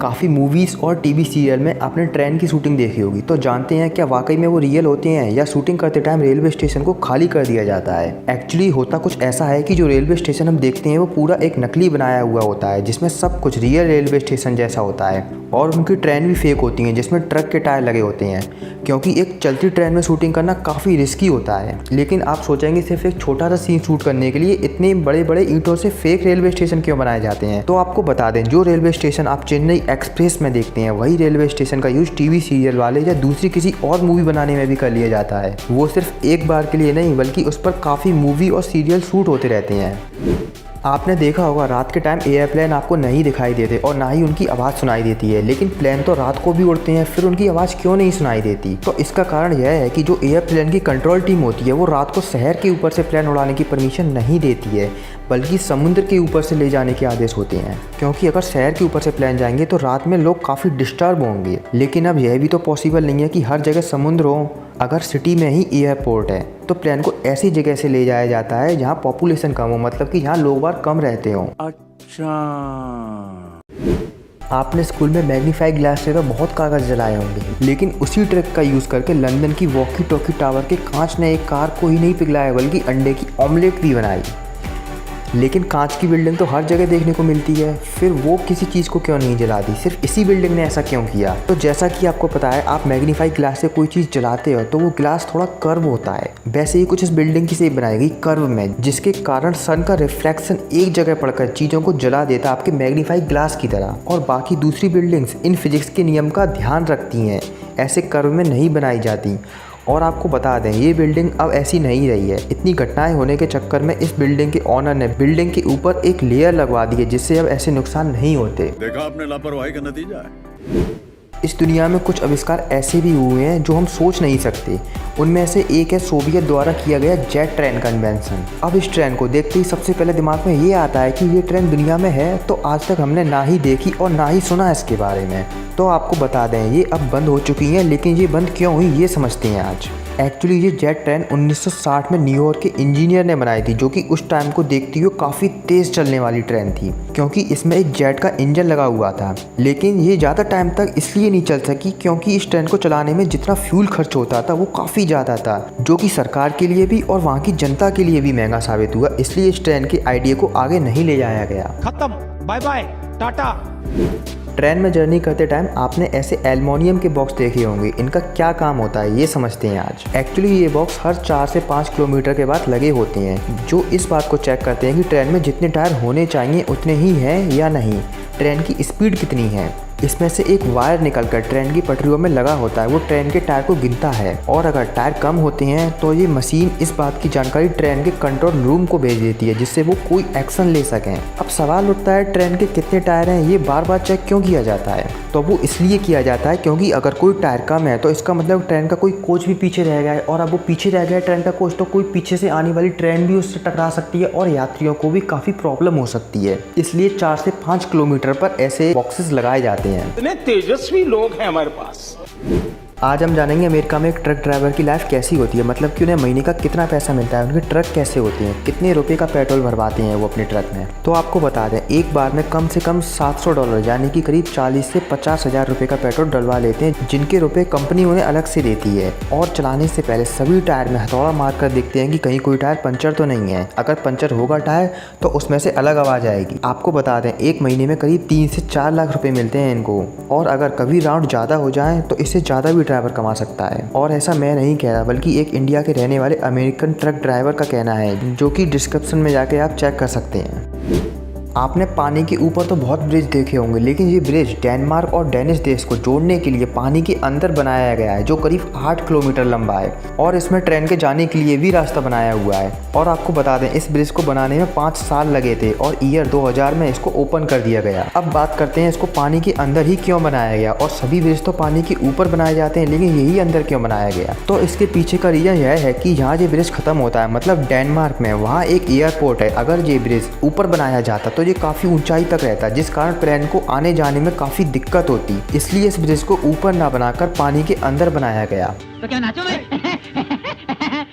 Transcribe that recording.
काफ़ी मूवीज़ और TV serial में आपने ट्रेन की शूटिंग देखी होगी, तो जानते हैं क्या वाकई में वो रियल होते हैं या शूटिंग करते टाइम रेलवे स्टेशन को खाली कर दिया जाता है। एक्चुअली होता कुछ ऐसा है कि जो रेलवे स्टेशन हम देखते हैं वो पूरा एक नकली बनाया हुआ होता है, जिसमें सब कुछ रियल रेलवे स्टेशन जैसा होता है और उनकी ट्रेन भी फेक होती हैं जिसमें ट्रक के टायर लगे होते हैं, क्योंकि एक चलती ट्रेन में शूटिंग करना काफ़ी रिस्की होता है। लेकिन आप सोचेंगे सिर्फ एक छोटा सा सीन शूट करने के लिए इतने बड़े बड़े ईंटों से फेक रेलवे स्टेशन क्यों बनाए जाते हैं। तो आपको बता दें, जो रेलवे स्टेशन आप चेन्नई एक्सप्रेस में देखते हैं वही रेलवे स्टेशन का यूज टीवी सीरियल वाले या दूसरी किसी और मूवी बनाने में भी कर लिया जाता है। वो सिर्फ एक बार के लिए नहीं बल्कि उस पर काफ़ी मूवी और सीरियल शूट होते रहते हैं। आपने देखा होगा रात के टाइम एयरप्लेन आपको नहीं दिखाई देते और ना ही उनकी आवाज़ सुनाई देती है, लेकिन प्लेन तो रात को भी उड़ते हैं, फिर उनकी आवाज़ क्यों नहीं सुनाई देती। तो इसका कारण यह है कि जो एयरप्लेन की कंट्रोल टीम होती है वो रात को शहर के ऊपर से प्लेन उड़ाने की परमिशन नहीं देती है, बल्कि समुद्र के ऊपर से ले जाने के आदेश होते हैं, क्योंकि अगर शहर के ऊपर से प्लेन जाएंगे तो रात में लोग काफ़ी डिस्टर्ब होंगे। लेकिन अब यह भी तो पॉसिबल नहीं है कि हर जगह समुद्र हो। अगर सिटी में ही एयरपोर्ट है तो प्लेन को ऐसी जगह से ले जाया जाता है जहाँ पॉपुलेशन कम हो, मतलब कि जहाँ लोग बार कम रहते हो। अच्छा, आपने स्कूल में मैग्नीफाई ग्लास से तो बहुत कागज जलाए होंगे, लेकिन उसी ट्रिक का यूज़ करके लंदन की वॉकी टॉकी टावर के कांच ने एक कार को ही नहीं पिघलाया बल्कि अंडे की ऑमलेट भी बनाई। लेकिन कांच की बिल्डिंग तो हर जगह देखने को मिलती है, फिर वो किसी चीज़ को क्यों नहीं जला दी, सिर्फ इसी बिल्डिंग ने ऐसा क्यों किया। तो जैसा कि आपको पता है, आप मैग्नीफाई ग्लास से कोई चीज़ जलाते हो तो वो ग्लास थोड़ा कर्व होता है, वैसे ही कुछ इस बिल्डिंग की शेप बनाई गई कर्व में, जिसके कारण सन का रिफ्लेक्शन एक जगह पड़कर चीज़ों को जला देता आपके मैग्नीफाई ग्लास की तरह। और बाकी दूसरी बिल्डिंग्स इन फिजिक्स के नियम का ध्यान रखती हैं, ऐसे कर्व में नहीं बनाई जाती। और आपको बता दें, ये बिल्डिंग अब ऐसी नहीं रही है। इतनी घटनाएं होने के चक्कर में इस बिल्डिंग के ओनर ने बिल्डिंग के ऊपर एक लेयर लगवा दी है, जिससे अब ऐसे नुकसान नहीं होते। देखा आपने लापरवाही का नतीजा है। इस दुनिया में कुछ आविष्कार ऐसे भी हुए हैं जो हम सोच नहीं सकते। उनमें से एक है सोवियत द्वारा किया गया जेट ट्रेन का इन्वेंशन। अब इस ट्रेन को देखते ही सबसे पहले दिमाग में ये आता है कि ये ट्रेन दुनिया में है तो आज तक हमने ना ही देखी और ना ही सुना इसके बारे में। तो आपको बता दें, ये अब बंद हो चुकी हैं, लेकिन ये बंद क्यों हुई ये समझते हैं आज। एक्चुअली ये जेट ट्रेन 1960 में न्यूयॉर्क के इंजीनियर ने बनाई थी, जो कि उस टाइम को देखती हुए काफ़ी तेज़ चलने वाली ट्रेन थी, क्योंकि इसमें एक जेट का इंजन लगा हुआ था। लेकिन ये ज़्यादा टाइम तक इसलिए नहीं चल सकी क्योंकि इस ट्रेन को चलाने में जितना फ्यूल खर्च होता था वो काफ़ी ज़्यादा था, जो कि सरकार के लिए भी और वहाँ की जनता के लिए भी महंगा साबित हुआ। इसलिए इस ट्रेन के आइडिया को आगे नहीं ले जाया गया। खत्म, बाय बाय, टाटा। ट्रेन में जर्नी करते टाइम आपने ऐसे एल्युमिनियम के बॉक्स देखे होंगे। इनका क्या काम होता है ये समझते हैं आज। एक्चुअली ये बॉक्स हर 4 से 5 किलोमीटर के बाद लगे होते हैं, जो इस बात को चेक करते हैं कि ट्रेन में जितने टायर होने चाहिए उतने ही हैं या नहीं, ट्रेन की स्पीड कितनी है। इसमें से एक वायर निकलकर ट्रेन की पटरियों में लगा होता है, वो ट्रेन के टायर को गिनता है, और अगर टायर कम होते हैं तो ये मशीन इस बात की जानकारी ट्रेन के कंट्रोल रूम को भेज देती है, जिससे वो कोई एक्शन ले सकें। अब सवाल उठता है, ट्रेन के कितने टायर हैं ये बार बार चेक क्यों किया जाता है। तो वो इसलिए किया जाता है क्योंकि अगर कोई टायर कम है तो इसका मतलब ट्रेन का कोई कोच भी पीछे रह गया है, और अब वो पीछे रह गया है ट्रेन का कोच तो कोई पीछे से आने वाली ट्रेन भी उससे टकरा सकती है और यात्रियों को भी काफ़ी प्रॉब्लम हो सकती है। इसलिए 4 से 5 किलोमीटर पर ऐसे बॉक्सेस लगाए जाते हैं। इतने तेजस्वी लोग हैं हमारे पास। आज हम जानेंगे अमेरिका में एक ट्रक ड्राइवर की लाइफ कैसी होती है, मतलब कि उन्हें महीने का कितना पैसा मिलता है, उनके ट्रक कैसे होते हैं, कितने रुपए का पेट्रोल भरवाते हैं वो अपने ट्रक में। तो आपको बता दें, एक बार में कम से कम $700 यानी कि करीब 40 से 50 हज़ार रुपये का पेट्रोल डलवा लेते हैं, जिनके रुपए कंपनी उन्हें अलग से देती है। और चलाने से पहले सभी टायर में हथौड़ा मार कर देखते हैं कि कहीं कोई टायर पंचर तो नहीं है। अगर पंचर होगा टायर तो उसमें से अलग आवाज़ आएगी। आपको बता दें, एक महीने में करीब 3 से 4 लाख रुपये मिलते हैं इनको, और अगर कभी राउंड ज़्यादा हो जाए तो इससे ज़्यादा भी ड्राइवर कमा सकता है। और ऐसा मैं नहीं कह रहा, बल्कि एक इंडिया के रहने वाले अमेरिकन ट्रक ड्राइवर का कहना है, जो कि डिस्क्रिप्शन में जाके आप चेक कर सकते हैं। आपने पानी के ऊपर तो बहुत ब्रिज देखे होंगे, लेकिन ये ब्रिज डेनमार्क और डेनिश देश को जोड़ने के लिए पानी के अंदर बनाया गया है, जो करीब 8 किलोमीटर लंबा है, और इसमें ट्रेन के जाने के लिए भी रास्ता बनाया हुआ है। और आपको बता दें, इस ब्रिज को बनाने में 5 साल लगे थे और ईयर 2000 में इसको ओपन कर दिया गया। अब बात करते हैं इसको पानी के अंदर ही क्यों बनाया गया, और सभी ब्रिज तो पानी के ऊपर बनाए जाते हैं, लेकिन यही अंदर क्यों बनाया गया। तो इसके पीछे का रीजन यह है कि यहाँ ये ब्रिज खत्म होता है, मतलब डेनमार्क में वहाँ एक एयरपोर्ट है। अगर ये ब्रिज ऊपर बनाया जाता तो ये काफ़ी ऊंचाई तक रहता, जिस कारण ट्रेन को आने जाने में काफ़ी दिक्कत होती। इसलिए इस ब्रिज को ऊपर ना बनाकर पानी के अंदर बनाया गया। तो क्या नाचो मैं?